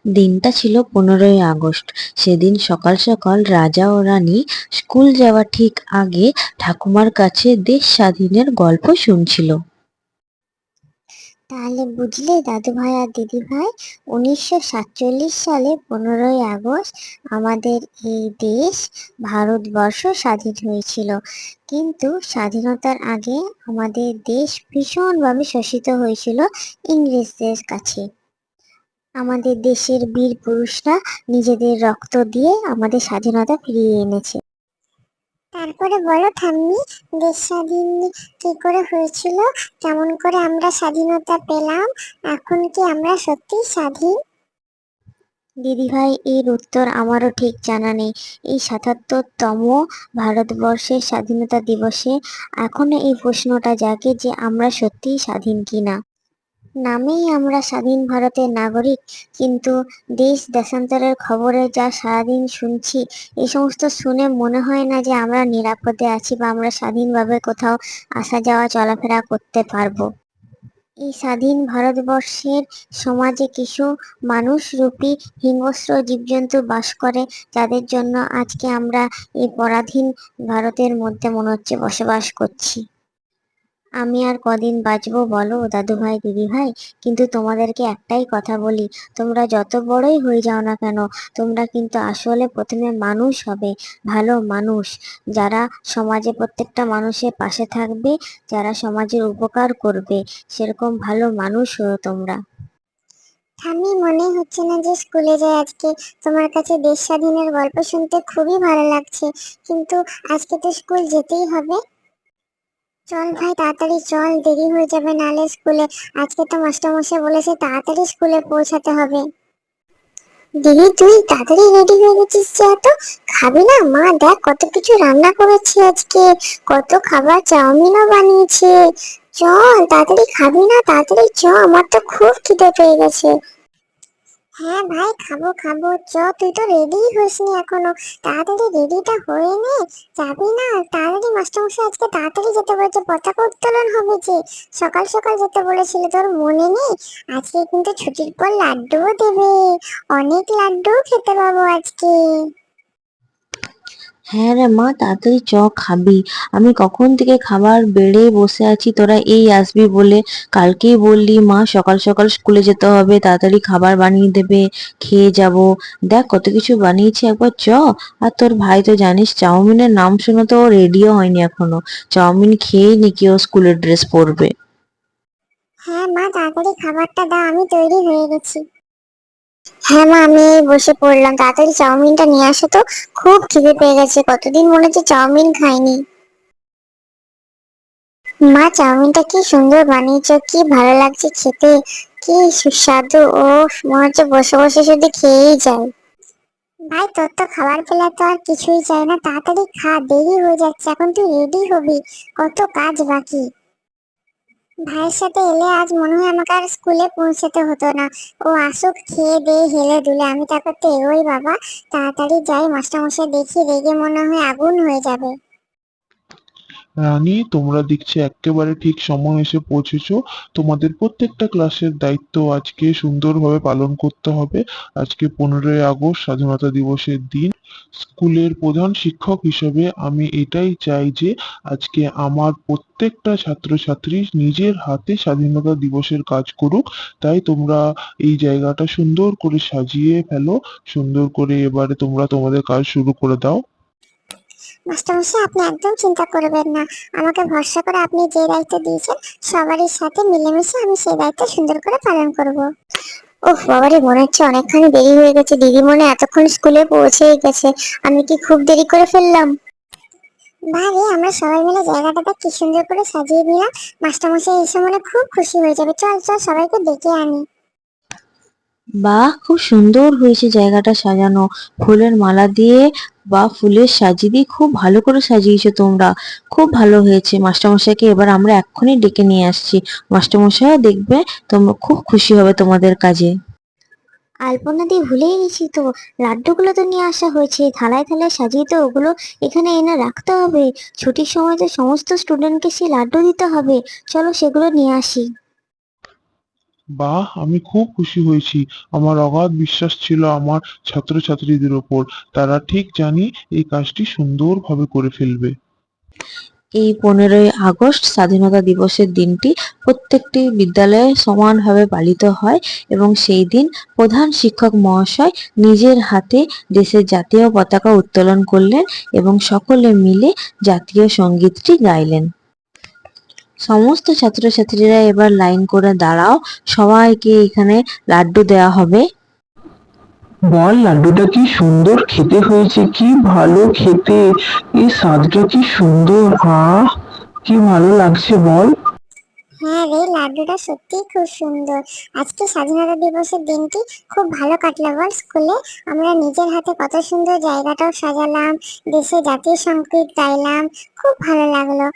দিনটা ছিল 15ই আগস্ট। সেদিন সকাল সকাল রাজা ও রানী স্কুল যাওয়ার ঠিক আগে ঠাকুমার কাছে দেশ স্বাধীনের গল্প শুনছিল। তাহলে বুঝলে দাদু ভাই আর দিদি ভাই, 1947 সালে 15ই আগস্ট আমাদের এই দেশ ভারতবর্ষ স্বাধীন হয়েছিল। কিন্তু স্বাধীনতার আগে আমাদের দেশ ভীষণভাবে শোষিত হয়েছিল ইংরেজদের কাছে। আমাদের দেশের বীর পুরুষরা নিজেদের রক্ত দিয়ে আমাদের স্বাধীনতা ফিরিয়ে এনেছে। তারপরে বলো ঠাম্মি, দেশ স্বাধীন কি করে হয়েছিল? কেমন করে আমরা স্বাধীনতা পেলাম? এখন কি আমরা সত্যি স্বাধীন? দিদিভাই, এর উত্তর আমারও ঠিক জানা নেই। এই 77তম ভারতবর্ষের স্বাধীনতা দিবসে এখনো এই প্রশ্নটা জাগে যে আমরা সত্যিই স্বাধীন কিনা। নামেই আমরা স্বাধীন ভারতের নাগরিক, কিন্তু দেশ দেশান্তরের খবরে যা সারাদিন শুনছি, এই সমস্ত শুনে মনে হয় না যে আমরা নিরাপদে আছি বা আমরা স্বাধীনভাবে কোথাও আসা যাওয়া চলাফেরা করতে পারবো। এই স্বাধীন ভারতবর্ষের সমাজে কিছু মানুষরূপী হিংস্র জীবজন্তু বাস করে, যাদের জন্য আজকে আমরা এই পরাধীন ভারতের মধ্যে মনে হচ্ছে বসবাস করছি। আমি আর কদিন বাঁচবো বলো দাদু ভাই দিদি ভাই? কিন্তু তোমাদেরকে একটাই কথা বলি, তোমরা যত বড়ই হয়ে যাও না কেন, তোমরা কিন্তু আসলে প্রথমে মানুষ হবে, ভালো মানুষ, যারা সমাজে প্রত্যেকটা মানুষের পাশে থাকবে, যারা সমাজের উপকার করবে, সেরকম ভালো মানুষ হও তোমরা। আমি মনে হচ্ছে না যে স্কুলে যাই আজকে। তোমার কাছে দেশ স্বাধীনের গল্প শুনতে খুবই ভালো লাগছে, কিন্তু আজকে তো স্কুল যেতেই হবে। চল ভাই, তাড়াতাড়ি চল, দেরি হয়ে যাবে নালে স্কুলে। আজকে তো মাস্টারমশাই বলেছে তাড়াতাড়ি স্কুলে পৌঁছাতে হবে। দিদি, তুই তাড়াতাড়ি রেডি হয়ে গেছিস যে, এত খাবি না? মা দেখ কত কিছু রান্না করেছে আজকে, কত খাবার, চাউমিনও বানিয়েছে। চল তাড়াতাড়ি, খাবি না? তাড়াতাড়ি চ, আমার তো খুব খিদে পেয়ে গেছে। হ্যাঁ ভাই, খাবো খাবো, চ। তুই তো রেডি হসনি এখনো, তাড়াতাড়ি রেডিটা হয়ে নে। যাবি না? তাড়াতাড়ি, মাস্টারমশাই আজকে তাড়াতাড়ি যেতে বলেছে, পতাকা উত্তোলন হবে যে। সকাল সকাল যেতে বলেছিল, তোর মনে নেই? আজকে কিন্তু ছুটির পর লাড্ডুও দেবে, অনেক লাড্ডু খেতে পাবো আজকে। হ্যাঁ রে মা, তাড়াতাড়ি চ, খাবি। আমি কখন থেকে খাবার বেড়ে বসে আছি, তোরা এই আসবি বলে। কালকেই বললি মা সকাল সকাল স্কুলে যেতে হবে, তাড়াতাড়ি খাবার বানিয়ে দেবে, খেয়ে যাব। দেখ কত কিছু বানিয়েছি, একবার চ। আর তোর ভাই তো জানিস, চাউমিনের নাম শুনে তো ও রেডিও হয়নি এখনো। চাউমিন খেয়েই নাকি ও স্কুলের ড্রেস পরবে। হ্যাঁ মা, তাড়াতাড়ি খাবারটা দাও, আমি তৈরি হয়ে গেছি। হ্যাঁ মা, আমি এই বসে পড়লাম, তাড়াতাড়ি চাউমিনটা নিয়ে আসো তো। খুব খিদে পেয়ে গেছে, কতদিন মনে হচ্ছে চাউমিন খাইনি। মা, চাউমিনটা কি সুন্দর বানিয়েছো, কি ভালো লাগছে খেতে, কি সুস্বাদু। ও, মনে হচ্ছে বসে বসে শুধু খেয়েই যায়। ভাই, তোর তো খাবার পেলে তো আর কিছুই চাই না, তাড়াতাড়ি খা, দেরি হয়ে যাচ্ছে, এখন তুই রেডি হবি, কত কাজ বাকি। ভাইয়ের সাথে এলে আজ মনে হয় আমাকে আর স্কুলে পৌঁছাতে হতো না। ও আসুক, খেয়ে দিয়ে হেলে দুলে আমি তারপর তো এগোই বাবা। তাড়াতাড়ি যাই, মাস্টারমশাই দেখি রেগে মনে হয় আগুন হয়ে যাবে। রানী, তোমরা দেখছি একেবারে ঠিক সময় এসে পৌঁছেছো। তোমাদের প্রত্যেকটা ক্লাসের দায়িত্ব আজকে সুন্দরভাবে পালন করতে হবে। আজকে 15ই আগস্ট স্বাধীনতা দিবসের দিন। স্কুলের প্রধান শিক্ষক হিসেবে আমি এটাই চাই যে আজকে আমার প্রত্যেকটা ছাত্রছাত্রী নিজের হাতে স্বাধীনতা দিবসের কাজ করুক। তাই তোমরা এই জায়গাটা সুন্দর করে সাজিয়ে ফেলো, সুন্দর করে এবারে তোমরা তোমাদের কাজ শুরু করে দাও। মাস্টারমশাই, আপনি একদম চিন্তা করবেন না, আমাকে ভরসা করে আপনি যে দায়িত্ব দিয়েছেন, সবারই সাথে মিলেমিশে আমি সেই দায়িত্ব সুন্দর করে পালন করব। ওহ বাবারে, মনে হচ্ছে অনেকখানি দেরি হয়ে গেছে, দিদি মনে হয় এতক্ষণ স্কুলে পৌঁছেই গেছে। আমি কি খুব দেরি করে ফেললাম? ভাই, আমরা সবাই মিলে জায়গাটাতে কি সুন্দর করে সাজিয়ে দিলাম, মাস্টারমশাই এসে মনে খুব খুশি হয়ে যাবে। চল চল, সবাইকে ডেকে আনি। বাহ, খুব সুন্দর হয়েছে জায়গাটা সাজানো, ফুলের মালা দিয়ে বা ফুলের সাজি দিয়ে খুব ভালো করে সাজিয়েছো তোমরা। খুব ভালো হয়েছে। মাস্টারমশাইকে এবার আমরা এক্ষুনি ডেকে নিয়ে আসছি। মাস্টারমশাইও দেখবে, তোমরা খুব খুশি হবে তোমাদের কাজে। আলপনা দিয়ে ভুলেই গেছি তো, লাড্ডুগুলো তো নিয়ে আসা হয়েছে, থালায় থালায় সাজিয়ে তো ওগুলো এখানে এনে রাখতে হবে। ছুটির সময় তো সমস্ত স্টুডেন্টকে সেই লাড্ডু দিতে হবে, চলো সেগুলো নিয়ে আসি। বাহ, আমি খুব খুশি হয়েছি। আমার অগাধ বিশ্বাস ছিল আমার ছাত্রছাত্রীদের ওপর। তারা ঠিক জানি এই কাজটি সুন্দরভাবে করে ফেলবে। এই 15ই আগস্ট স্বাধীনতা দিবসের দিনটি প্রত্যেকটি বিদ্যালয়ে সমানভাবে পালিত হয় এবং সেই দিন প্রধান শিক্ষক মহাশয় নিজের হাতে দেশের জাতীয় পতাকা উত্তোলন করলেন এবং সকলে মিলে জাতীয় সঙ্গীতটি গাইলেন। সমস্ত ছাত্রছাত্রীরা এবার লাইন করে দাঁড়াও, সবাইকে এখানে লাড্ডু দেওয়া হবে। বল, লাড্ডুটা কি সুন্দর খেতে হয়েছে, কি ভালো খেতে, এই স্বাদটা কি সুন্দর, আহ কি ভালো লাগছে বল। হ্যাঁ রে, লাড্ডুটা সত্যিই খুব সুন্দর। আজকে স্বাধীনতা দিবসের দিনটি খুব ভালো কাটলো বল। স্কুলে আমরা নিজের হাতে কত সুন্দর জায়গাটাও সাজালাম, দেশে জাতীয় সঙ্গীত গাইলাম, খুব ভালো লাগলো।